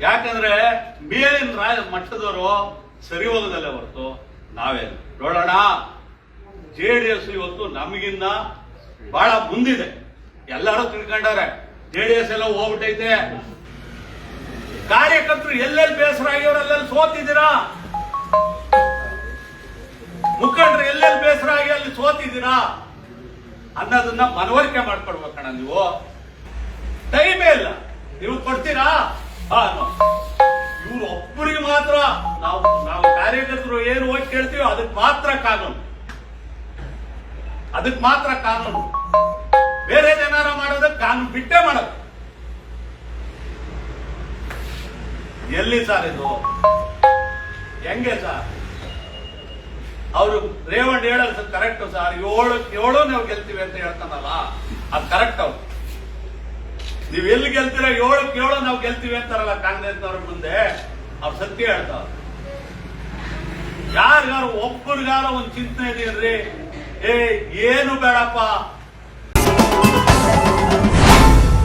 ಯಾಕಂದ್ರೆ ಮೇಲಿನ ಮಟ್ಟದವರು ಸರಿ ಹೋಗೋದಲ್ಲೇ ಹೊರತು ನಾವೇ ನೋಡೋಣ. JDS ಇವತ್ತು ನಮಗಿನ್ನ ಬಹಳ ಮುಂದಿದೆ. ಎಲ್ಲರೂ ತಿಳ್ಕೊಂಡಾರೆ JDS ಎಲ್ಲ ಹೋಗ್ಬಿಟ್ಟೈತೆ. ಕಾರ್ಯಕರ್ತರು ಎಲ್ಲೆಲ್ಲಿ ಬೇಸರ ಆಗಿವ್ರು ಅಲ್ಲೆಲ್ಲಿ ಸೋತಿದ್ದೀರಾ, ಮುಖಂಡರು ಎಲ್ಲೆಲ್ಲಿ ಬೇಸರ ಆಗಿ ಅಲ್ಲಿ ಸೋತಿದ್ದೀರಾ ಅನ್ನೋದನ್ನ ಮನವರಿಕೆ ಮಾಡ್ಕೊಡ್ಬೇಕಣ್ಣ. ನೀವು ಟೈಮೇ ಇಲ್ಲ, ನೀವು ಕೊಡ್ತೀರಾ? ಇವ್ರು ಒಬ್ಬರಿಗೆ ಮಾತ್ರ ನಾವು ಕಾರ್ಯಕರ್ತರು ಏನು ಹೋಗಿ ಕೇಳ್ತೀವೋ ಅದಕ್ಕೆ ಮಾತ್ರ ಕಾನೂನು, ಅದಕ್ಕೆ ಮಾತ್ರ ಕಾನೂನು. ಬೇರೆ ಜನಾರ ಮಾಡೋದಕ್ಕೆ ಕಾನೂನು ಬಿಟ್ಟೇ ಮಾಡೋದು. ಎಲ್ಲಿ ಸರ್ ಇದು? ಹೆಂಗೆ ಸರ್? ಅವರು ರೇವಣ್ಣ ಹೇಳೋದು ಕರೆಕ್ಟ್ ಸರ್. 7 ನಾವು ಗೆಲ್ತೀವಿ ಅಂತ ಹೇಳ್ತಾನಲ್ಲ, ಅದು ಕರೆಕ್ಟ್. ಅವ್ರು ನೀವ್ ಎಲ್ಲಿ ಗೆಲ್ತೀರ? 7 ನಾವು ಗೆಲ್ತೀವಿ ಅಂತಾರಲ್ಲ ಕಾಂಗ್ರೆಸ್ನವ್ರ ಮುಂದೆ, ಅವ್ರು ಸತ್ಯ ಹೇಳ್ತಾರ. ಯಾರಿಗಾರು ಒಬ್ಬರಿಗಾರ ಒಂದ್ ಚಿಂತನೆ ಇದೆಯಲ್ರಿ, ಏನು ಬೇಡಪ್ಪ